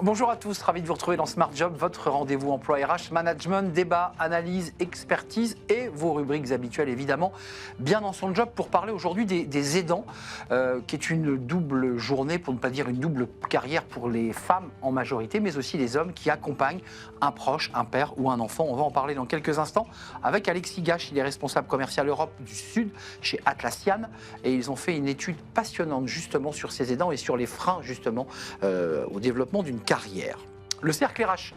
Bonjour à tous, ravi de vous retrouver dans Smart Job, votre rendez-vous emploi RH, management, débat, analyse, expertise et vos rubriques habituelles évidemment. Bien dans son job pour parler aujourd'hui des aidants, qui est une double journée, pour ne pas dire une double carrière pour les femmes en majorité, mais aussi les hommes qui accompagnent un proche, un père ou un enfant. On va en parler dans quelques instants avec Alexis Gache, il est responsable commercial Europe du Sud chez Atlassian et ils ont fait une étude passionnante justement sur ces aidants et sur les freins justement au développement d'une carrière. Le cercle RH,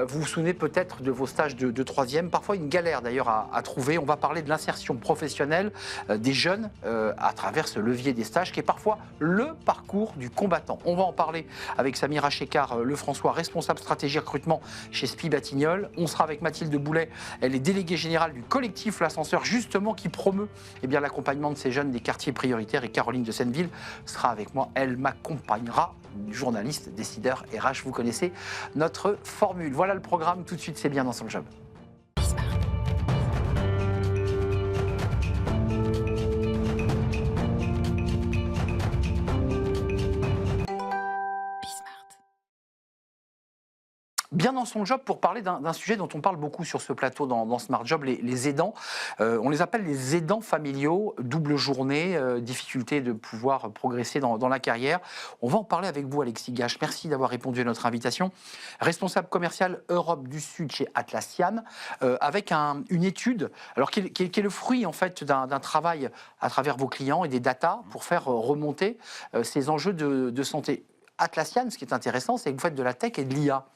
vous vous souvenez peut-être de vos stages de troisième, parfois une galère d'ailleurs à trouver. On va parler de l'insertion professionnelle des jeunes à travers ce levier des stages qui est parfois le parcours du combattant. On va en parler avec Samira Chekar Lefrançois, responsable stratégie recrutement chez SPI Batignolles. On sera avec Mathilde Boulet, elle est déléguée générale du collectif L'Ascenseur justement qui promeut l'accompagnement de ces jeunes des quartiers prioritaires et Caroline de Senneville sera avec moi, elle m'accompagnera. Journaliste, décideur, RH, vous connaissez notre formule. Voilà le programme, tout de suite, c'est bien dans son job. Bien dans son job pour parler d'un sujet dont on parle beaucoup sur ce plateau dans Smart Job, les aidants. On les appelle les aidants familiaux, double journée, difficulté de pouvoir progresser dans la carrière. On va en parler avec vous, Alexis Gache. Merci d'avoir répondu à notre invitation. Responsable commercial Europe du Sud chez Atlassian, avec une étude alors, qui est le fruit en fait, d'un travail à travers vos clients et des datas pour faire remonter ces enjeux de santé. Atlassian, ce qui est intéressant, c'est que vous faites de la tech et de l'IA.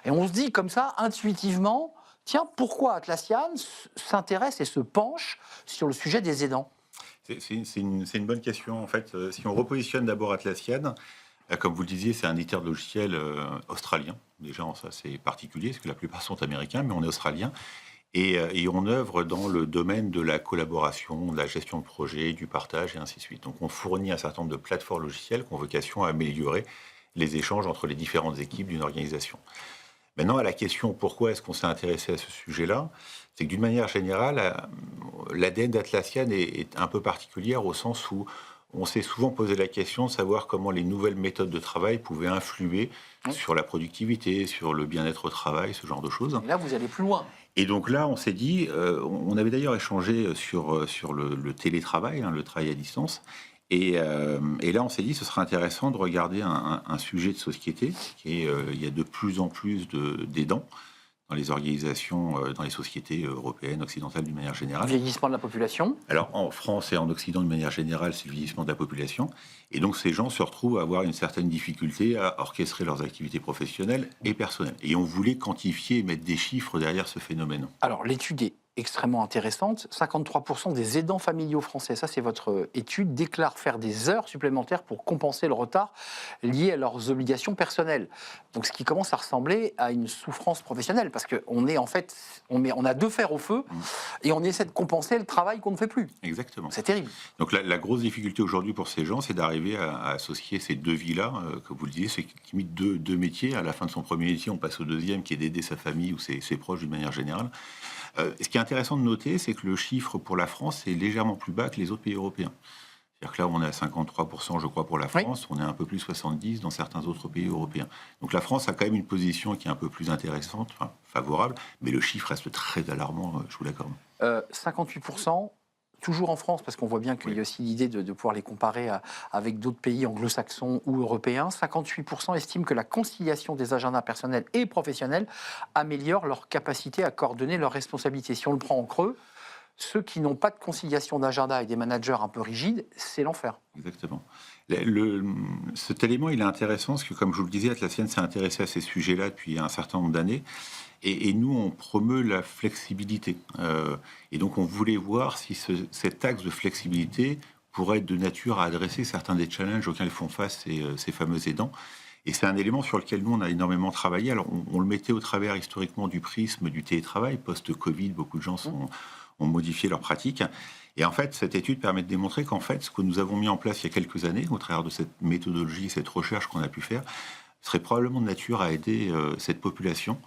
Et on se dit comme ça, intuitivement, tiens, pourquoi Atlassian s'intéresse et se penche sur le sujet des aidants ? C'est une bonne question. En fait, si on repositionne d'abord Atlassian, comme vous le disiez, c'est un éditeur de logiciels australien. Déjà, ça c'est particulier, parce que la plupart sont américains, mais on est australien. Et on œuvre dans le domaine de la collaboration, de la gestion de projet, du partage, et ainsi de suite. Donc on fournit un certain nombre de plateformes logicielles qui ont vocation à améliorer les échanges entre les différentes équipes d'une organisation. Maintenant, à la question pourquoi est-ce qu'on s'est intéressé à ce sujet-là, c'est que d'une manière générale, l'ADN d'Atlassian est un peu particulière au sens où on s'est souvent posé la question de savoir comment les nouvelles méthodes de travail pouvaient influer sur la productivité, sur le bien-être au travail, ce genre de choses. Et là, vous allez plus loin. Et donc là, on s'est dit, on avait d'ailleurs échangé sur le télétravail, le travail à distance. Et là, on s'est dit, ce serait intéressant de regarder un sujet de société, qui est, il y a de plus en plus d'aidants dans les organisations, dans les sociétés européennes, occidentales d'une manière générale. Le vieillissement de la population. Alors, en France et en Occident, d'une manière générale, c'est le vieillissement de la population. Et donc, ces gens se retrouvent à avoir une certaine difficulté à orchestrer leurs activités professionnelles et personnelles. Et on voulait quantifier et mettre des chiffres derrière ce phénomène. Alors, l'étude est extrêmement intéressante. 53% des aidants familiaux français, ça c'est votre étude, déclarent faire des heures supplémentaires pour compenser le retard lié à leurs obligations personnelles. Donc ce qui commence à ressembler à une souffrance professionnelle, parce qu'on est en fait, on a deux fers au feu et on essaie de compenser le travail qu'on ne fait plus. Exactement. C'est terrible. Donc la grosse difficulté aujourd'hui pour ces gens, c'est d'arriver à associer ces deux vies-là, comme vous le disiez, c'est limite deux métiers. À la fin de son premier métier, on passe au deuxième, qui est d'aider sa famille ou ses proches d'une manière générale. Ce qui est intéressant de noter, c'est que le chiffre pour la France est légèrement plus bas que les autres pays européens. C'est-à-dire que là, on est à 53%, je crois, pour la France. Oui. On est un peu plus 70% dans certains autres pays européens. Donc la France a quand même une position qui est un peu plus intéressante, enfin, favorable, mais le chiffre reste très alarmant, je vous l'accorde. 58%. Toujours en France, parce qu'on voit bien qu'il y a aussi l'idée de pouvoir les comparer avec d'autres pays anglo-saxons ou européens. 58% estiment que la conciliation des agendas personnels et professionnels améliore leur capacité à coordonner leurs responsabilités. Si on le prend en creux, ceux qui n'ont pas de conciliation d'agenda et des managers un peu rigides, c'est l'enfer. Exactement. Cet élément, il est intéressant, parce que, comme je vous le disais, Atlassian s'est intéressé à ces sujets-là depuis un certain nombre d'années. Et nous, on promeut la flexibilité. Et donc, on voulait voir si cet axe de flexibilité pourrait être de nature à adresser certains des challenges auxquels font face ces fameux aidants. Et c'est un élément sur lequel nous, on a énormément travaillé. Alors, on le mettait au travers historiquement du prisme du télétravail. Post-Covid, beaucoup de gens ont modifié leurs pratiques. Et en fait, cette étude permet de démontrer qu'en fait, ce que nous avons mis en place il y a quelques années, au travers de cette méthodologie, cette recherche qu'on a pu faire, serait probablement de nature à aider cette population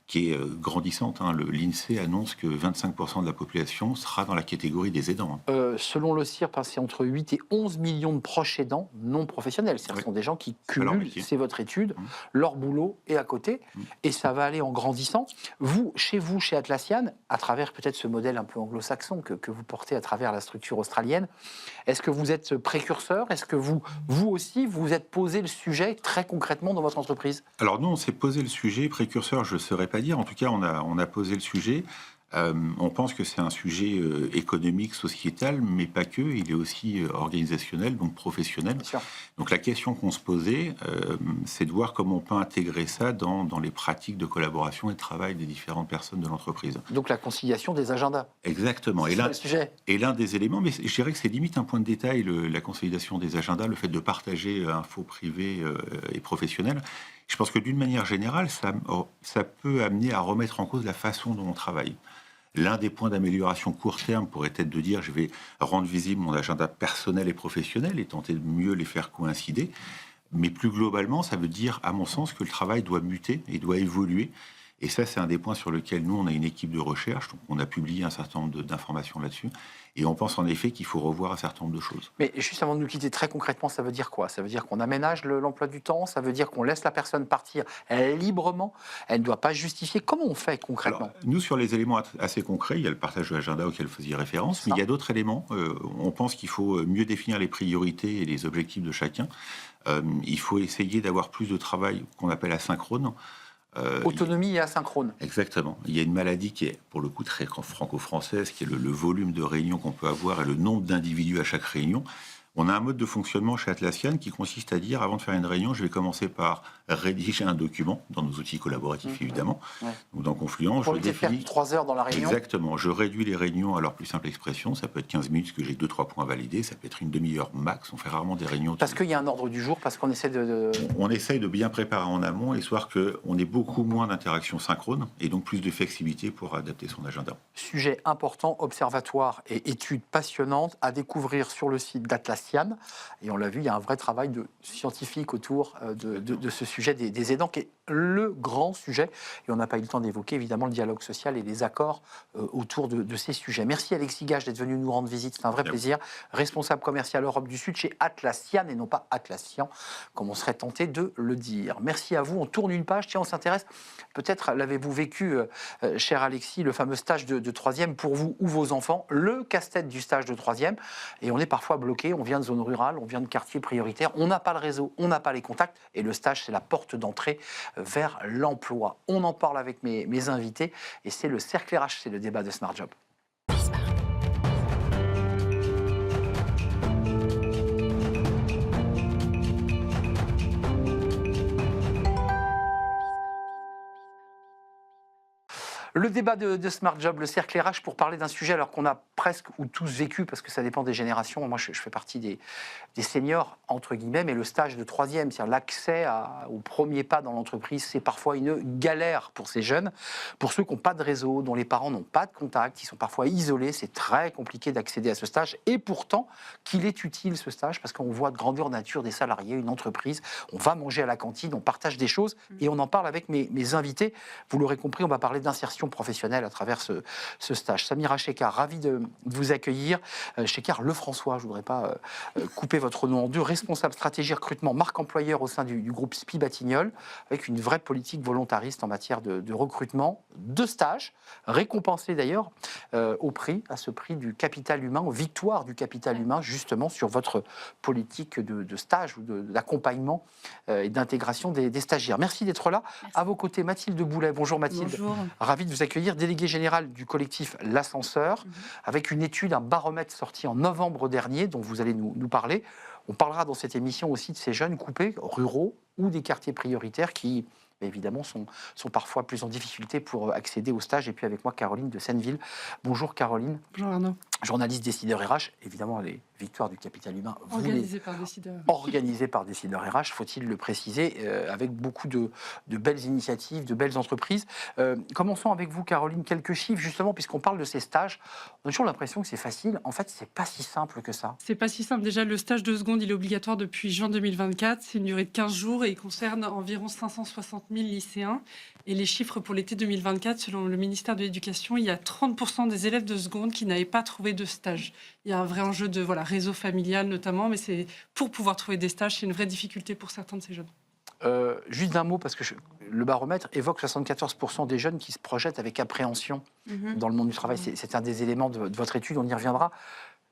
qui qui est grandissante. L'INSEE annonce que 25% de la population sera dans la catégorie des aidants. Selon le CIRP, c'est entre 8 et 11 millions de proches aidants non professionnels. Ce sont des gens qui cumulent, c'est votre étude, leur boulot et à côté, et ça va aller en grandissant. Vous, chez Atlassian, à travers peut-être ce modèle un peu anglo-saxon que vous portez à travers la structure australienne, est-ce que vous êtes précurseur? Est-ce que vous aussi, vous êtes posé le sujet très concrètement dans votre entreprise? Alors nous, on s'est posé le sujet, précurseur, je ne saurais pas dire. En tout cas, on a posé le sujet. On pense que c'est un sujet économique, sociétal, mais pas que. Il est aussi organisationnel, donc professionnel. Donc la question qu'on se posait, c'est de voir comment on peut intégrer ça dans les pratiques de collaboration et de travail des différentes personnes de l'entreprise. Donc la conciliation des agendas. Exactement. Et l'un des éléments, mais je dirais que c'est limite un point de détail, la consolidation des agendas, le fait de partager infos privées et professionnelles. Je pense que d'une manière générale, ça peut amener à remettre en cause la façon dont on travaille. L'un des points d'amélioration court terme pourrait être de dire je vais rendre visible mon agenda personnel et professionnel et tenter de mieux les faire coïncider. Mais plus globalement, ça veut dire, à mon sens, que le travail doit muter et doit évoluer. Et ça, c'est un des points sur lesquels nous, on a une équipe de recherche. Donc on a publié un certain nombre d'informations là-dessus. Et on pense en effet qu'il faut revoir un certain nombre de choses. Mais juste avant de nous quitter, très concrètement, ça veut dire quoi? Ça veut dire qu'on aménage l'emploi du temps? Ça veut dire qu'on laisse la personne partir librement? Elle ne doit pas justifier. Comment on fait concrètement? Alors, nous, sur les éléments assez concrets, il y a le partage de l'agenda auquel vous faisiez référence, mais il y a d'autres éléments. On pense qu'il faut mieux définir les priorités et les objectifs de chacun. Il faut essayer d'avoir plus de travail qu'on appelle asynchrone. Autonomie et asynchrone. Exactement. Il y a une maladie qui est, pour le coup, très franco-française, qui est le volume de réunions qu'on peut avoir et le nombre d'individus à chaque réunion. On a un mode de fonctionnement chez Atlassian qui consiste à dire, avant de faire une réunion, je vais commencer par rédiger un document, dans nos outils collaboratifs évidemment, donc dans Confluence. Pour éviter de faire 3 heures dans la réunion. Exactement. Je réduis les réunions à leur plus simple expression. Ça peut être 15 minutes, parce que j'ai 2-3 points à valider. Ça peut être une demi-heure max. On fait rarement des réunions. Parce qu'il y a un ordre du jour, parce qu'on essaie On essaye de bien préparer en amont, histoire qu'on ait beaucoup moins d'interactions synchrones et donc plus de flexibilité pour adapter son agenda. Sujet important, observatoire et études passionnantes à découvrir sur le site d'Atlassian. Et on l'a vu, il y a un vrai travail de scientifique autour de ce sujet des aidants, qui est le grand sujet. Et on n'a pas eu le temps d'évoquer, évidemment, le dialogue social et les accords autour de ces sujets. Merci Alexis Gage d'être venu nous rendre visite. C'est un vrai plaisir. Responsable commercial Europe du Sud chez Atlassian et non pas Atlassian, comme on serait tenté de le dire. Merci à vous. On tourne une page. Tiens, on s'intéresse. Peut-être l'avez-vous vécu, cher Alexis, le fameux stage de troisième pour vous ou vos enfants, le casse-tête du stage de troisième. Et on est parfois bloqué. On vient de zone rurale, on vient de quartier prioritaire. On n'a pas le réseau, on n'a pas les contacts. Et le stage, c'est la porte d'entrée vers l'emploi. On en parle avec mes invités. Et c'est le cercle RH, c'est le débat de Smart Job. Le débat de Smart Job, le cercle RH, pour parler d'un sujet alors qu'on a presque ou tous vécu, parce que ça dépend des générations. Moi, je fais partie des seniors, entre guillemets, mais le stage de troisième, c'est-à-dire l'accès au premier pas dans l'entreprise, c'est parfois une galère pour ces jeunes. Pour ceux qui n'ont pas de réseau, dont les parents n'ont pas de contact, qui sont parfois isolés, c'est très compliqué d'accéder à ce stage. Et pourtant, qu'il est utile, ce stage, parce qu'on voit de grandeur nature des salariés, une entreprise, on va manger à la cantine, on partage des choses, et on en parle avec mes invités. Vous l'aurez compris, on va parler d'insertion professionnelle à travers ce stage. Samira Chekar, ravi de vous accueillir. Chekar Lefrançois, je ne voudrais pas couper votre nom en deux, responsable stratégie recrutement marque employeur au sein du groupe SPI Batignolles, avec une vraie politique volontariste en matière de recrutement, de stage, récompensé d'ailleurs à ce prix du capital humain, aux victoires du capital humain, justement sur votre politique de stage ou d'accompagnement et d'intégration des stagiaires. Merci d'être là. Merci. À vos côtés, Mathilde Boulet. Bonjour Mathilde. Bonjour. Ravi de vous accueillir, déléguée générale du collectif L'Ascenseur, avec une étude, un baromètre sorti en novembre dernier, dont vous allez nous parler. On parlera dans cette émission aussi de ces jeunes coupés, ruraux ou des quartiers prioritaires qui, évidemment, sont parfois plus en difficulté pour accéder au stage. Et puis avec moi, Caroline de Senneville. Bonjour Caroline. Bonjour Arnaud. journaliste décideur RH, évidemment les victoires du capital humain, Organisé par Décideur. organisées par décideur RH, faut-il le préciser, avec beaucoup de belles initiatives, de belles entreprises. Commençons avec vous, Caroline, quelques chiffres, justement, puisqu'on parle de ces stages. On a toujours l'impression que c'est facile. En fait, c'est pas si simple que ça. C'est pas si simple. Déjà, le stage de seconde, il est obligatoire depuis juin 2024. C'est une durée de 15 jours et il concerne environ 560 000 lycéens. Et les chiffres pour l'été 2024, selon le ministère de l'Éducation, il y a 30% des élèves de seconde qui n'avaient pas trouvé de stage. Il y a un vrai enjeu de réseau familial notamment, mais c'est pour pouvoir trouver des stages, c'est une vraie difficulté pour certains de ces jeunes. Juste d'un mot, parce que le baromètre évoque 74% des jeunes qui se projettent avec appréhension dans le monde du travail. C'est un des éléments de votre étude, on y reviendra.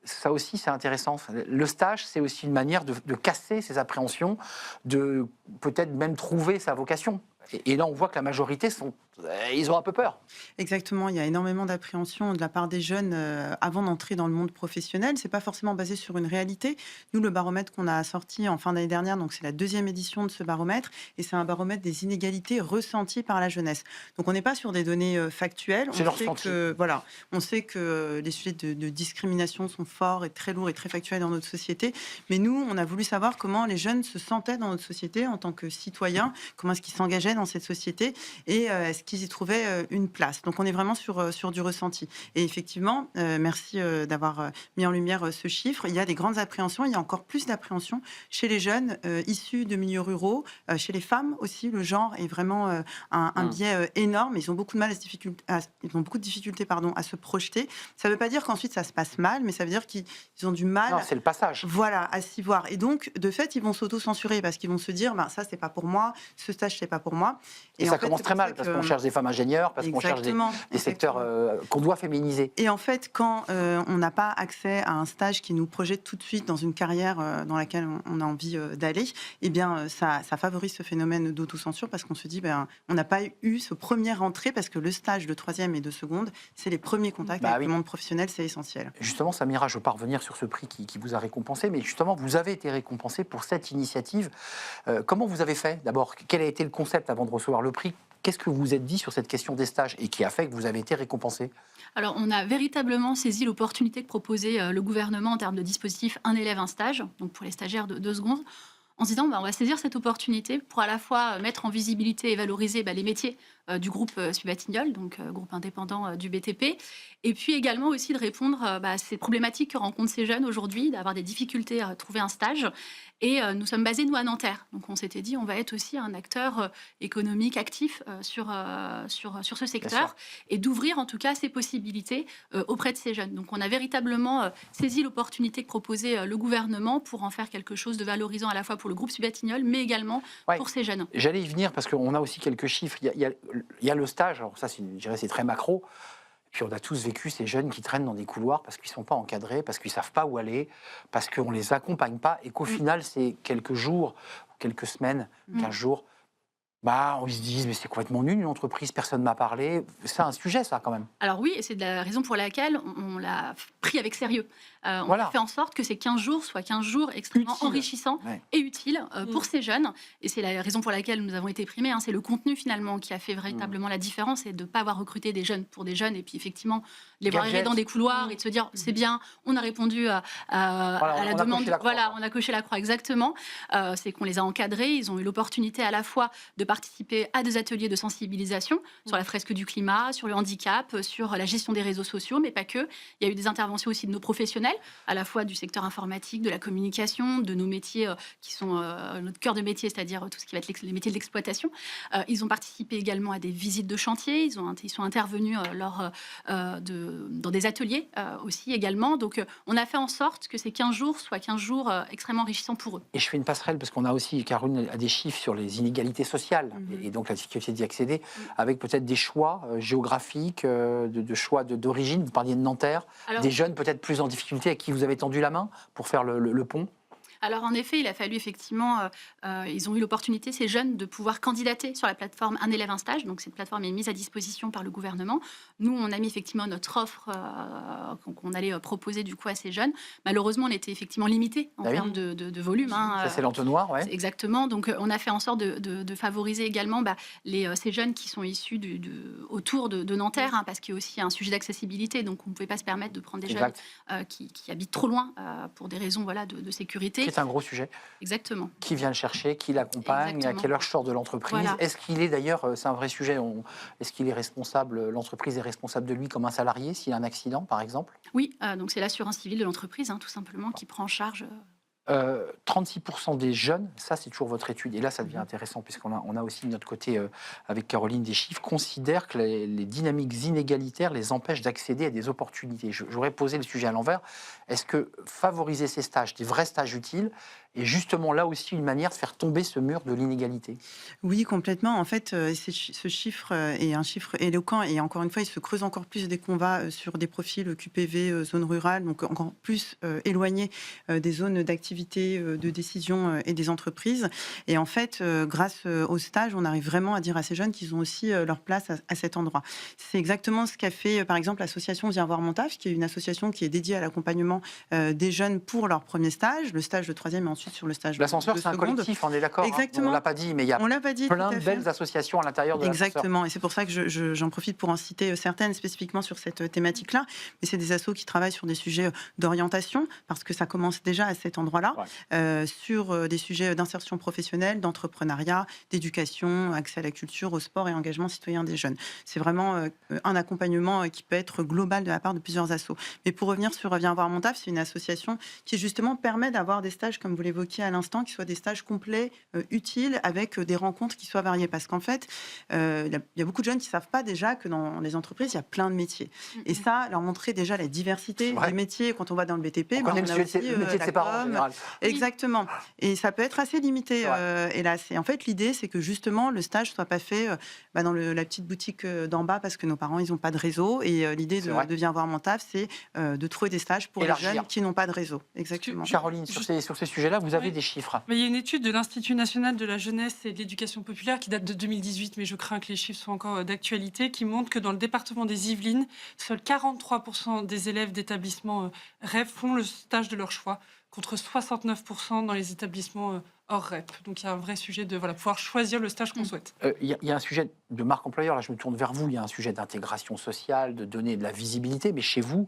Ça aussi, c'est intéressant. Le stage, c'est aussi une manière de casser ces appréhensions, de peut-être même trouver sa vocation. Et là, on voit que la majorité, ils ont un peu peur. Exactement, il y a énormément d'appréhension de la part des jeunes avant d'entrer dans le monde professionnel. C'est pas forcément basé sur une réalité. Nous, le baromètre qu'on a sorti en fin d'année dernière, donc c'est la 2e édition de ce baromètre, et c'est un baromètre des inégalités ressenties par la jeunesse. Donc on n'est pas sur des données factuelles. C'est leur ressenti. On sait que les sujets de discrimination sont forts et très lourds et très factuels dans notre société. Mais nous, on a voulu savoir comment les jeunes se sentaient dans notre société en tant que citoyens, comment est-ce qu'ils s'engageaient dans cette société et est-ce qu'ils y trouvaient une place. Donc on est vraiment sur du ressenti. Et effectivement, merci d'avoir mis en lumière ce chiffre. Il y a des grandes appréhensions, il y a encore plus d'appréhensions chez les jeunes issus de milieux ruraux, chez les femmes aussi. Le genre est vraiment un biais énorme. Ils ont beaucoup de mal ils ont beaucoup de difficultés à se projeter. Ça ne veut pas dire qu'ensuite ça se passe mal, mais ça veut dire qu'ils ont du mal. Non, c'est le passage. Voilà, à s'y voir. Et donc, de fait, ils vont s'auto-censurer parce qu'ils vont se dire, ça, c'est pas pour moi, ce stage, c'est pas pour moi. Et ça commence très mal, parce qu'on cherche des femmes ingénieurs, parce qu'on cherche des secteurs qu'on doit féminiser. Et en fait, quand on n'a pas accès à un stage qui nous projette tout de suite dans une carrière dans laquelle on a envie d'aller, eh bien, ça favorise ce phénomène d'autocensure, parce qu'on se dit, on n'a pas eu ce premier entrée, parce que le stage de 3e et de seconde, c'est les premiers contacts avec le monde professionnel, c'est essentiel. Justement, Samira, je ne veux pas revenir sur ce prix qui vous a récompensé, mais justement, vous avez été récompensé pour cette initiative. Comment vous avez fait? D'abord, quel a été le concept avant de recevoir le prix? Qu'est-ce que vous vous êtes dit sur cette question des stages et qui a fait que vous avez été récompensé? Alors, on a véritablement saisi l'opportunité que proposait le gouvernement en termes de dispositif un élève, un stage, donc pour les stagiaires de seconde, en se disant on va saisir cette opportunité pour à la fois mettre en visibilité et valoriser les métiers du groupe Subatignolles, donc groupe indépendant du BTP, et puis également aussi de répondre à ces problématiques que rencontrent ces jeunes aujourd'hui, d'avoir des difficultés à trouver un stage. Et nous sommes basés, nous, à Nanterre. Donc on s'était dit, on va être aussi un acteur économique actif sur ce secteur et d'ouvrir en tout cas ces possibilités auprès de ces jeunes. Donc on a véritablement saisi l'opportunité que proposait le gouvernement pour en faire quelque chose de valorisant à la fois pour le groupe Subatignolles, mais également pour ces jeunes. J'allais y venir parce qu'on a aussi quelques chiffres. Il y a le stage, alors ça, je dirais, c'est très macro. Puis on a tous vécu ces jeunes qui traînent dans des couloirs parce qu'ils ne sont pas encadrés, parce qu'ils ne savent pas où aller, parce qu'on ne les accompagne pas, et qu'au final, c'est quelques jours, quelques semaines, 15 jours, on se dit, mais c'est complètement nul, une entreprise, personne ne m'a parlé. C'est un sujet, ça, quand même. Alors oui, et c'est la raison pour laquelle on l'a pris avec sérieux. On a fait en sorte que ces 15 jours soient 15 jours extrêmement enrichissants et utiles pour ces jeunes. Et c'est la raison pour laquelle nous avons été primés. C'est le contenu, finalement, qui a fait véritablement la différence, et de ne pas avoir recruté des jeunes pour des jeunes, et puis effectivement, les voir arriver dans des couloirs et de se dire, c'est bien, on a répondu à la demande. On a coché la croix, exactement. C'est qu'on les a encadrés. Ils ont eu l'opportunité à la fois de participer à des ateliers de sensibilisation sur la fresque du climat, sur le handicap, sur la gestion des réseaux sociaux, mais pas que. Il y a eu des interventions aussi de nos professionnels, à la fois du secteur informatique, de la communication, de nos métiers qui sont notre cœur de métier, c'est-à-dire tout ce qui va être les métiers de l'exploitation. Ils ont participé également à des visites de chantier, ils sont intervenus dans des ateliers aussi également. Donc on a fait en sorte que ces 15 jours soient 15 jours extrêmement enrichissants pour eux. Et je fais une passerelle parce qu'on a aussi, Caroline a des chiffres sur les inégalités sociales et donc la difficulté d'y accéder, avec peut-être des choix géographiques, de choix d'origine. Vous parliez de Nanterre, des jeunes peut-être plus en difficulté à qui vous avez tendu la main pour faire le pont. Alors en effet, il a fallu effectivement, ils ont eu l'opportunité, ces jeunes, de pouvoir candidater sur la plateforme Un élève, un stage. Donc cette plateforme est mise à disposition par le gouvernement. Nous, on a mis effectivement notre offre qu'on allait proposer du coup à ces jeunes. Malheureusement, on était effectivement limité en termes de volume. Ça, c'est l'entonnoir, ouais. Exactement. Donc on a fait en sorte de favoriser également ces jeunes qui sont issus autour de Nanterre, parce qu'il y a aussi un sujet d'accessibilité. Donc on ne pouvait pas se permettre de prendre des jeunes qui habitent trop loin pour des raisons de sécurité. C'est un gros sujet. Exactement. Qui vient le chercher, qui l'accompagne, à quelle heure je sors de l'entreprise. Voilà. Est-ce qu'il est d'ailleurs, c'est un vrai sujet, est-ce qu'il est responsable, l'entreprise est responsable de lui comme un salarié s'il a un accident par exemple? Oui, donc c'est l'assurance civile de l'entreprise tout simplement qui prend en charge. 36% des jeunes, ça c'est toujours votre étude, et là ça devient intéressant puisqu'on a aussi de notre côté, avec Caroline, des chiffres, considèrent que les dynamiques inégalitaires les empêchent d'accéder à des opportunités. J'aurais posé le sujet à l'envers. Est-ce que favoriser ces stages, des vrais stages utiles, est justement là aussi une manière de faire tomber ce mur de l'inégalité? Oui, complètement. En fait, ce chiffre est un chiffre éloquent et encore une fois, il se creuse encore plus dès qu'on va sur des profils QPV, zone rurale, donc encore plus éloignés des zones d'activité, de décision et des entreprises. Et en fait, grâce au stage, on arrive vraiment à dire à ces jeunes qu'ils ont aussi leur place à cet endroit. C'est exactement ce qu'a fait, par exemple, l'association Viens voir mon taf, qui est une association qui est dédiée à l'accompagnement des jeunes pour leur premier stage, le stage de troisième et ensuite sur le stage l'ascenseur, de c'est un seconde. collectif, on est d'accord. Exactement. On ne l'a pas dit, mais il y a plein de belles associations à l'intérieur de l'ascenseur. Exactement, et c'est pour ça que j'en profite pour en citer certaines spécifiquement sur cette thématique-là. Mais c'est des assos qui travaillent sur des sujets d'orientation, parce que ça commence déjà à cet endroit-là, sur des sujets d'insertion professionnelle, d'entrepreneuriat, d'éducation, accès à la culture, au sport et engagement citoyen des jeunes. C'est vraiment un accompagnement qui peut être global de la part de plusieurs assos. Mais pour revenir sur Viens voir mon taf, c'est une association qui justement permet d'avoir des stages, comme vous l'évoquiez à l'instant, qui soient des stages complets, utiles, avec des rencontres qui soient variées. Parce qu'en fait, il y a beaucoup de jeunes qui ne savent pas déjà que dans les entreprises, il y a plein de métiers. Et ça, leur montrer déjà la diversité des métiers. Quand on va dans le BTP, on connaît le métier de ses parents en général. Exactement. Et ça peut être assez limité, hélas. Et en fait, l'idée, c'est que justement, le stage ne soit pas fait dans la petite boutique d'en bas, parce que nos parents, ils n'ont pas de réseau. Et l'idée de Viens voir mon taf, c'est de trouver des stages pour les jeunes qui n'ont pas de réseau. Exactement. Caroline, sur ces sujets-là, vous avez des chiffres. Mais il y a une étude de l'Institut national de la jeunesse et de l'éducation populaire qui date de 2018, mais je crains que les chiffres soient encore d'actualité, qui montre que dans le département des Yvelines, seuls 43% des élèves d'établissements REP font le stage de leur choix, contre 69% dans les établissements hors REP. Donc il y a un vrai sujet de pouvoir choisir le stage qu'on souhaite. Il y a un sujet de marque employeur, là je me tourne vers vous, il y a un sujet d'intégration sociale, de donner de la visibilité, mais chez vous,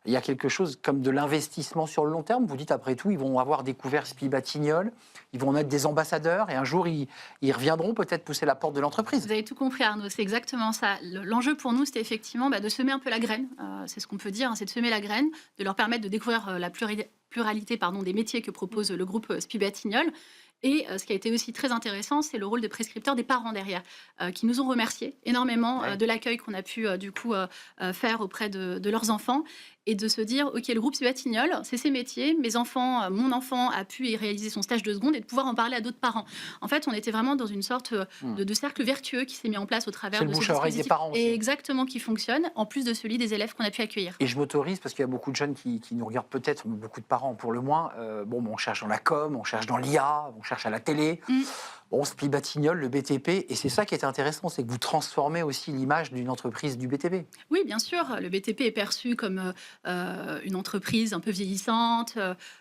il y a quelque chose comme de l'investissement sur le long terme. Vous dites, après tout, ils vont avoir découvert Spi Batignolles, ils vont en être des ambassadeurs, et un jour, ils reviendront peut-être pousser la porte de l'entreprise. Vous avez tout compris, Arnaud, c'est exactement ça. L'enjeu pour nous, c'était effectivement de semer un peu la graine. C'est ce qu'on peut dire, c'est de semer la graine, de leur permettre de découvrir la pluralité des métiers que propose le groupe Spi Batignolles. Et ce qui a été aussi très intéressant, c'est le rôle de prescripteurs des parents derrière, qui nous ont remerciés énormément de l'accueil qu'on a pu faire auprès de leurs enfants, et de se dire, OK, le groupe Spi Batignolles, c'est ses métiers, mon enfant a pu y réaliser son stage de seconde, et de pouvoir en parler à d'autres parents. En fait, on était vraiment dans une sorte de cercle vertueux qui s'est mis en place au travers de ce dispositif. Des parents aussi. Et exactement, qui fonctionne, en plus de celui des élèves qu'on a pu accueillir. Et je m'autorise, parce qu'il y a beaucoup de jeunes qui nous regardent peut-être, beaucoup de parents pour le moins, on cherche dans la com, on cherche dans l'IA, on cherche à la télé. Spi Batignolles, le BTP, et c'est ça qui est intéressant, c'est que vous transformez aussi l'image d'une entreprise du BTP. Oui, bien sûr, le BTP est perçu comme une entreprise un peu vieillissante,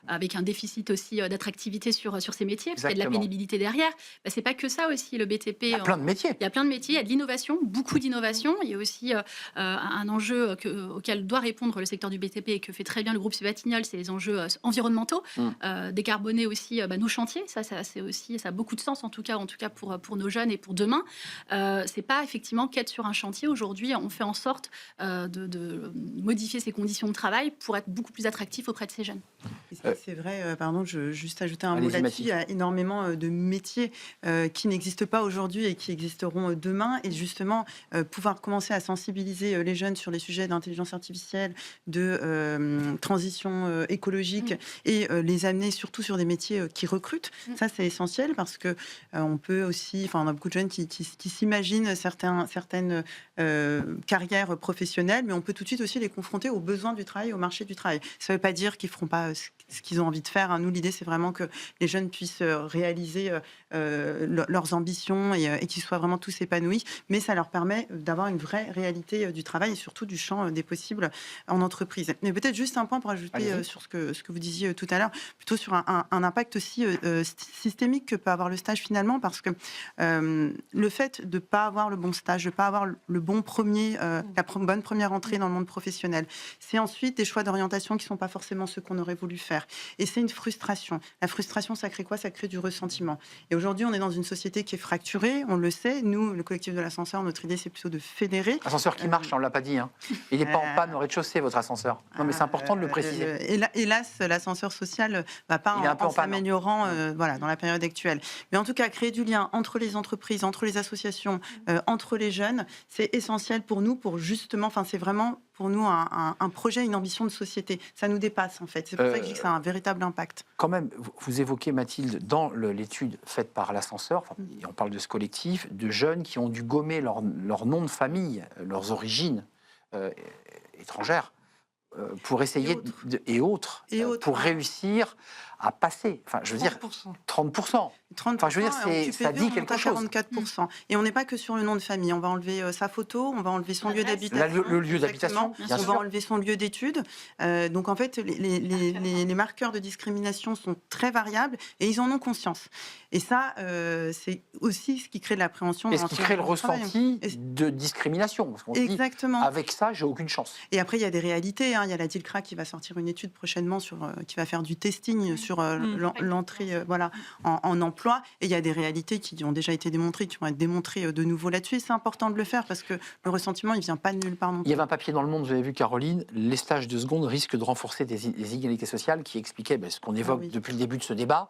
avec un déficit aussi d'attractivité sur ses métiers, parce qu'il y a de la pénibilité derrière. C'est pas que ça aussi, le BTP. Il y a plein de métiers. Il y a plein de métiers, il y a de l'innovation, beaucoup d'innovation. Il y a aussi un enjeu auquel doit répondre le secteur du BTP, et que fait très bien le groupe Spi Batignolles, c'est les enjeux environnementaux, décarboner aussi nos chantiers. Ça a beaucoup de sens, en tout cas pour nos jeunes et pour demain. C'est pas effectivement qu'être sur un chantier. Aujourd'hui, on fait en sorte de modifier ses conditions de travail pour être beaucoup plus attractif auprès de ces jeunes. C'est vrai, pardon, je veux juste ajouter un mot là-dessus. Il y a énormément de métiers qui n'existent pas aujourd'hui et qui existeront demain. Et justement, pouvoir commencer à sensibiliser les jeunes sur les sujets d'intelligence artificielle, de transition écologique, et les amener surtout sur des métiers qui recrutent. Ça, c'est essentiel, parce que on peut aussi, on a beaucoup de jeunes qui s'imaginent certaines carrières professionnelles, mais on peut tout de suite aussi les confronter aux besoins du travail, au marché du travail. Ça ne veut pas dire qu'ils ne feront pas ce ce qu'ils ont envie de faire. Nous, l'idée, c'est vraiment que les jeunes puissent réaliser leurs ambitions et qu'ils soient vraiment tous épanouis. Mais ça leur permet d'avoir une vraie réalité du travail et surtout du champ des possibles en entreprise. Mais peut-être juste un point pour ajouter sur ce que vous disiez tout à l'heure, plutôt sur un impact aussi systémique que peut avoir le stage finalement, parce que le fait de ne pas avoir le bon stage, de ne pas avoir le bon bonne première entrée dans le monde professionnel, c'est ensuite des choix d'orientation qui ne sont pas forcément ceux qu'on aurait voulu faire. Et c'est une frustration. La frustration, ça crée quoi? Ça crée du ressentiment. Et aujourd'hui, on est dans une société qui est fracturée, on le sait. Nous, le collectif de l'ascenseur, notre idée, c'est plutôt de fédérer. Ascenseur qui marche, on ne l'a pas dit. Hein. Il n'est pas en panne au rez-de-chaussée, votre ascenseur. Non, mais c'est important de le préciser. Hélas, l'ascenseur social ne va pas en s'améliorant dans la période actuelle. Mais en tout cas, créer du lien entre les entreprises, entre les associations, entre les jeunes, c'est essentiel pour nous, pour justement, c'est vraiment pour nous un projet, une ambition de société. Ça nous dépasse, en fait. C'est pour ça que je dis que ça a un véritable impact. Quand même, vous évoquez, Mathilde, dans l'étude faite par l'ascenseur, on parle de ce collectif, de jeunes qui ont dû gommer leur nom de famille, leurs origines étrangères, pour essayer et autres, pour réussir à passer. Enfin, je veux 30%. 30%. Enfin, je veux dire, ça dit quelque chose. 44%. Et on n'est pas que sur le nom de famille. On va enlever sa photo, on va enlever son lieu d'habitation. Le lieu d'habitation, bien sûr. On va enlever son lieu d'études. Donc, en fait, les marqueurs de discrimination sont très variables et ils en ont conscience. Et ça, c'est aussi ce qui crée de l'appréhension. Et ce qui crée le ressenti de discrimination. Parce qu'on Exactement. dit, avec ça, j'ai aucune chance. Et après, il y a des réalités. Il y a la DILCRA qui va sortir une étude prochainement qui va faire du testing sur l'entrée en emploi. Et il y a des réalités qui ont déjà été démontrées, qui vont être démontrées de nouveau là-dessus. Et c'est important de le faire parce que le ressentiment, il ne vient pas de nulle part non plus. Il y avait un papier dans Le Monde, vous avez vu, Caroline, les stages de seconde risquent de renforcer des inégalités sociales, qui expliquait ce qu'on évoque depuis le début de ce débat.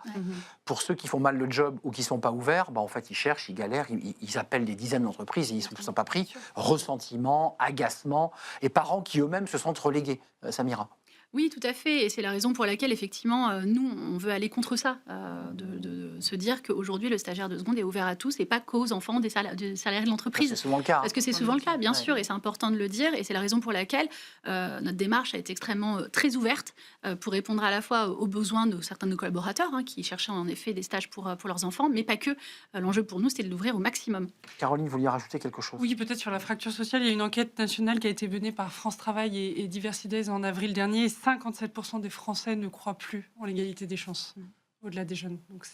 Pour ceux qui font mal le job ou qui ne sont pas ouverts, en fait, ils cherchent, ils galèrent, ils appellent des dizaines d'entreprises et ils ne sont pas pris. Ressentiment, agacement, et parents qui eux-mêmes se sentent relégués. Samira. Oui, tout à fait. Et c'est la raison pour laquelle, effectivement, nous, on veut aller contre ça. De se dire qu'aujourd'hui, le stagiaire de seconde est ouvert à tous et pas qu'aux enfants des salariés de l'entreprise. C'est souvent le cas. Parce que c'est souvent le cas, bien sûr, et c'est important de le dire. Et c'est la raison pour laquelle notre démarche a été extrêmement très ouverte pour répondre à la fois aux besoins de certains de nos collaborateurs qui cherchaient en effet des stages pour leurs enfants, mais pas que. L'enjeu pour nous, c'était de l'ouvrir au maximum. Caroline, vous vouliez rajouter quelque chose? Oui, peut-être sur la fracture sociale. Il y a une enquête nationale qui a été menée par France Travail et Diversidays en avril dernier. 57% des Français ne croient plus en l'égalité des chances au-delà des jeunes. Donc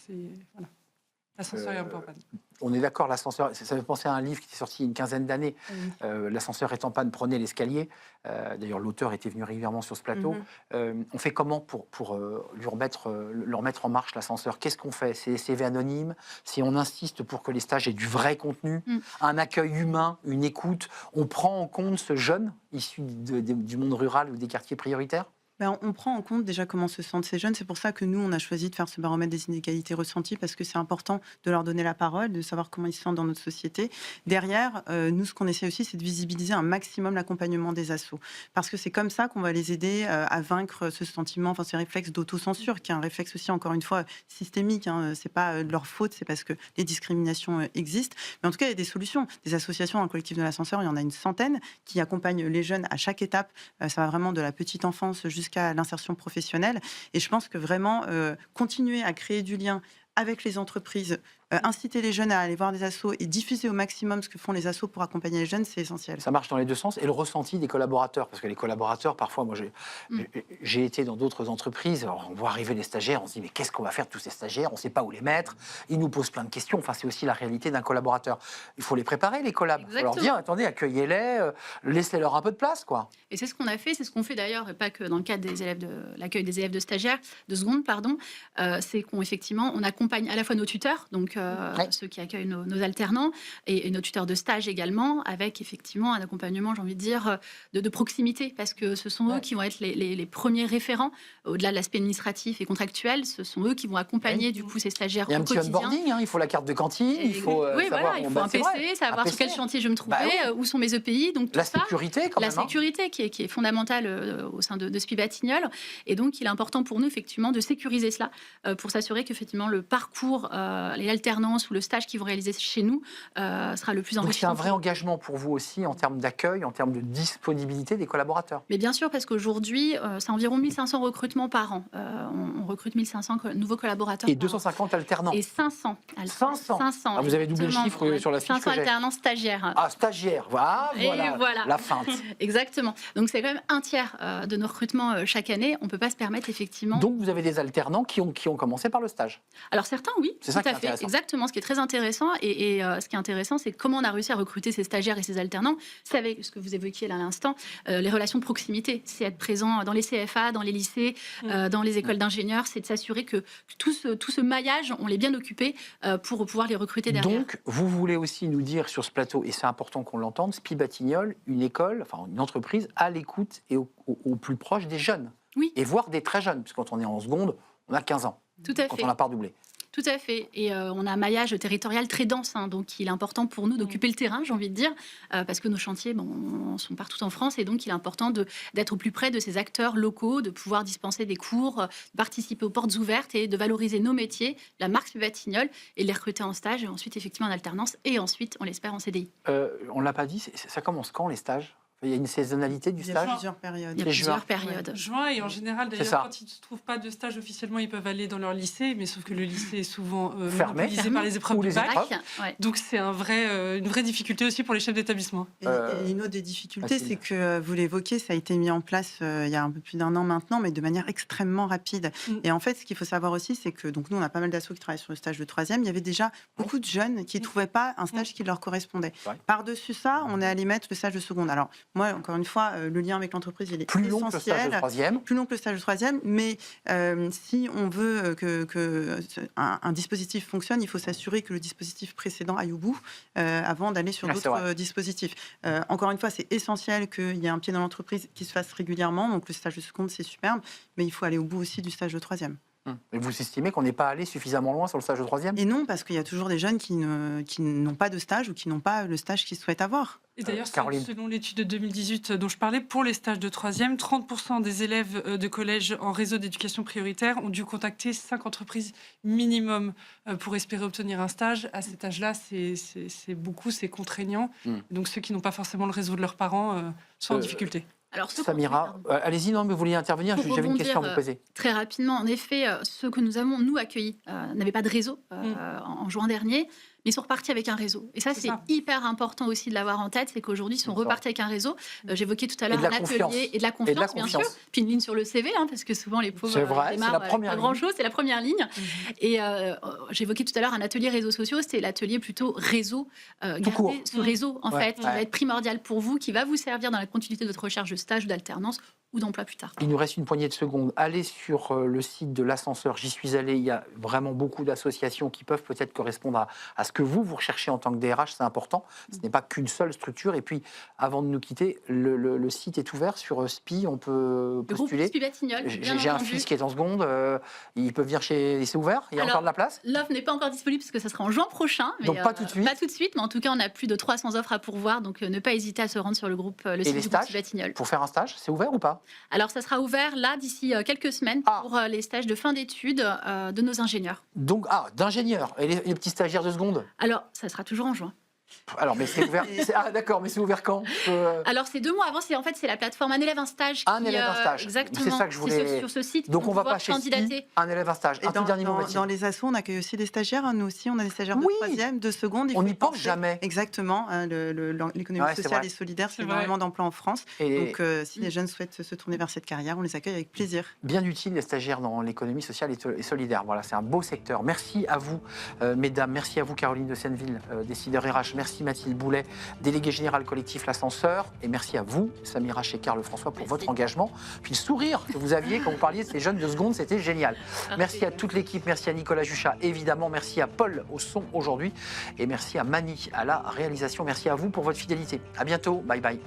l'ascenseur est un peu en panne. On est d'accord, l'ascenseur, ça me fait penser à un livre qui est sorti il y a une quinzaine d'années. L'ascenseur est en panne, prenez l'escalier. D'ailleurs, l'auteur était venu régulièrement sur ce plateau. On fait comment pour le remettre en marche, l'ascenseur? Qu'est-ce qu'on fait? C'est CV anonyme? Si on insiste pour que les stages aient du vrai contenu, un accueil humain, une écoute, on prend en compte ce jeune issu du monde rural ou des quartiers prioritaires? On prend en compte déjà comment se sentent ces jeunes. C'est pour ça que nous, on a choisi de faire ce baromètre des inégalités ressenties, parce que c'est important de leur donner la parole, de savoir comment ils se sentent dans notre société. Derrière, nous, ce qu'on essaie aussi, c'est de visibiliser un maximum l'accompagnement des assos. Parce que c'est comme ça qu'on va les aider à vaincre ce sentiment, ce réflexe d'autocensure, qui est un réflexe aussi, encore une fois, systémique. C'est pas de leur faute, c'est parce que les discriminations existent. Mais en tout cas, il y a des solutions. Des associations dans le collectif de l'ascenseur, il y en a une centaine qui accompagnent les jeunes à chaque étape. Ça va vraiment de la petite enfance jusqu'à l'insertion professionnelle. Et je pense que vraiment, continuer à créer du lien avec les entreprises, inciter les jeunes à aller voir des assos et diffuser au maximum ce que font les assos pour accompagner les jeunes, c'est essentiel. Ça marche dans les deux sens. Et le ressenti des collaborateurs, parce que les collaborateurs, parfois, moi j'ai été dans d'autres entreprises, alors, on voit arriver les stagiaires, on se dit mais qu'est-ce qu'on va faire de tous ces stagiaires? On ne sait pas où les mettre, ils nous posent plein de questions. Enfin, c'est aussi la réalité d'un collaborateur. Il faut les préparer, les collabs. Il faut leur dire, attendez, accueillez-les, laissez-leur un peu de place, quoi. Et c'est ce qu'on a fait, c'est ce qu'on fait d'ailleurs, et pas que dans le cadre des élèves l'accueil des élèves de stagiaires, de seconde, pardon, c'est qu'effectivement, on accompagne à la fois nos tuteurs, donc ceux qui accueillent nos alternants, et nos tuteurs de stage également, avec effectivement un accompagnement, j'ai envie de dire, de proximité, parce que ce sont eux qui vont être les premiers référents, au-delà de l'aspect administratif et contractuel, ce sont eux qui vont accompagner du coup ces stagiaires au quotidien. Il y a un petit onboarding, il faut la carte de cantine, il faut savoir il faut un PC, savoir sur quel chantier je me trouvais, où sont mes EPI, donc tout la sécurité quand même. La sécurité qui est fondamentale au sein de SPI Batignolles, et donc il est important pour nous effectivement de sécuriser cela pour s'assurer qu'effectivement le parcours, l'alternance ou le stage qu'ils vont réaliser chez nous sera le plus enrichissant. Donc c'est un vrai engagement pour vous aussi en termes d'accueil, en termes de disponibilité des collaborateurs. Mais bien sûr, parce qu'aujourd'hui, c'est environ 1500 recrutements par an. On recrute 1500 nouveaux collaborateurs. Et 250 alternants. Et 500. 500. Ah, vous avez doublé le chiffre sur la fiche 500 que j'ai. alternants stagiaires. Ah, stagiaires. Voilà, voilà. La feinte. Exactement. Donc c'est quand même un tiers de nos recrutements chaque année. On ne peut pas se permettre effectivement. Donc vous avez des alternants qui ont commencé par le stage. Alors certains, oui. C'est ça qui est fait. intéressant. Exactement. Ce qui est très intéressant et ce qui est intéressant, c'est comment on a réussi à recruter ces stagiaires et ces alternants. C'est avec ce que vous évoquiez là à l'instant, les relations de proximité. C'est être présent dans les CFA, dans les lycées, dans les écoles d'ingénieurs. C'est de s'assurer que tout ce maillage, on l'est bien occupé pour pouvoir les recruter derrière. Donc, vous voulez aussi nous dire sur ce plateau, et c'est important qu'on l'entende, SPI Batignolles, une école, enfin une entreprise à l'écoute et au plus proche des jeunes. Oui. Et voire des très jeunes, parce que quand on est en seconde, on a 15 ans. Tout à quand fait. on n'a pas redoublé. Tout à fait. Et on a un maillage territorial très dense. Donc, il est important pour nous d'occuper le terrain, j'ai envie de dire, parce que nos chantiers sont partout en France. Et donc, il est important d'être au plus près de ces acteurs locaux, de pouvoir dispenser des cours, participer aux portes ouvertes et de valoriser nos métiers, la marque SPI Batignolles, et les recruter en stage, et ensuite, effectivement, en alternance, et ensuite, on l'espère, en CDI. On ne l'a pas dit, ça commence quand les stages ? Il y a une saisonnalité du stage ? Il y a plusieurs périodes. Il y a plusieurs périodes. Juin, et en général, d'ailleurs, quand ils ne trouvent pas de stage officiellement, ils peuvent aller dans leur lycée, mais sauf que le lycée est souvent monopolisé par les épreuves ou du les bac. Ouais. Donc c'est une vraie difficulté aussi pour les chefs d'établissement. Et une autre des difficultés, facile. c'est que vous l'évoquez, ça a été mis en place il y a un peu plus d'1 an maintenant, mais de manière extrêmement rapide. Et en fait, ce qu'il faut savoir aussi, c'est que donc nous, on a pas mal d'assauts qui travaillent sur le stage de 3e. Il y avait déjà beaucoup de jeunes qui ne trouvaient pas un stage qui leur correspondait. Ouais. Par-dessus ça, on est allé mettre le stage de seconde. Alors, moi, encore une fois, le lien avec l'entreprise, il est plus long que le stage essentiel. de 3e. Plus long que le stage de 3e, mais si on veut qu'un dispositif fonctionne, il faut s'assurer que le dispositif précédent aille au bout avant d'aller sur d'autres dispositifs. Encore une fois, c'est essentiel qu'il y ait un pied dans l'entreprise qui se fasse régulièrement. Donc le stage de seconde, c'est superbe, mais il faut aller au bout aussi du stage de 3e. Et vous estimez qu'on n'est pas allé suffisamment loin sur le stage de 3e ? Et non, parce qu'il y a toujours des jeunes qui n'ont pas de stage ou qui n'ont pas le stage qu'ils souhaitent avoir. Et d'ailleurs, Caroline. selon l'étude de 2018 dont je parlais, pour les stages de 3e, 30% des élèves de collège en réseau d'éducation prioritaire ont dû contacter 5 entreprises minimum pour espérer obtenir un stage. À cet âge-là, c'est beaucoup, c'est contraignant. Donc ceux qui n'ont pas forcément le réseau de leurs parents sont en difficulté. Alors, Samira, allez-y, non, mais vous vouliez intervenir, j'avais une question à vous poser. Très rapidement, en effet, ceux que nous avons, nous, accueillis, n'avaient pas de réseau en juin dernier, mais ils sont repartis avec un réseau. Et ça, c'est hyper important aussi de l'avoir en tête, c'est qu'aujourd'hui, ils sont repartis avec un réseau. J'évoquais tout à l'heure un atelier et de la confiance, bien sûr. Puis une ligne sur le CV, parce que souvent, les pauvres démarrent pas grand-chose, c'est la première ligne. Et j'évoquais tout à l'heure un atelier réseaux sociaux, c'était l'atelier plutôt réseau. Garder ce réseau, en fait, qui va être primordial pour vous, qui va vous servir dans la continuité de votre recherche de stage ou d'alternance ou d'emploi plus tard. Il nous reste une poignée de secondes. Allez sur le site de l'ascenseur, j'y suis allé, il y a vraiment beaucoup d'associations qui peuvent peut-être correspondre à ce que vous recherchez en tant que DRH, c'est important. Ce n'est pas qu'une seule structure. Et puis, avant de nous quitter, le site est ouvert sur SPI, on peut postuler. Le groupe SPI Batignolles. J'ai un fils qui est en seconde, il peut venir chez... C'est ouvert ? Il y a encore de la place ? L'offre n'est pas encore disponible parce que ça sera en juin prochain. Mais donc pas tout de suite ? Pas tout de suite, mais en tout cas, on a plus de 300 offres à pourvoir, donc ne pas hésiter à se rendre sur le site du groupe SPI Batignolles. Pour faire un stage, c'est ouvert ou pas ? Alors, ça sera ouvert là d'ici quelques semaines pour les stages de fin d'études de nos ingénieurs. Donc, d'ingénieurs. Et les petits stagiaires de seconde ? Alors, ça sera toujours en juin. Alors, mais c'est ouvert. D'accord, mais c'est ouvert quand ? Alors, c'est 2 mois avant. C'est la plateforme Un élève, un stage. Un élève, un stage. Exactement. C'est ça que je voulais. Sur ce site. Donc, on va pas chez candidater. Un élève, un stage. Et dans les assos, on accueille aussi des stagiaires. Nous aussi, on a des stagiaires de 3e, de seconde. On n'y pense jamais. Exactement. L'économie sociale et solidaire, c'est énormément d'emplois en France. Donc, si les jeunes souhaitent se tourner vers cette carrière, on les accueille avec plaisir. Bien utile, les stagiaires dans l'économie sociale et solidaire. Voilà, c'est un beau secteur. Merci à vous, mesdames. Merci à vous, Caroline de Senneville, décideur RH. Merci, Mathilde Boulet, déléguée générale collectif L'Ascenseur. Et merci à vous, Samira Chekar-Lefrançois, pour votre engagement. Puis le sourire que vous aviez quand vous parliez de ces jeunes de seconde, c'était génial. Merci à toute l'équipe. Merci à Nicolas Juchat, évidemment. Merci à Paul au son aujourd'hui. Et merci à Mani à la réalisation. Merci à vous pour votre fidélité. À bientôt. Bye bye.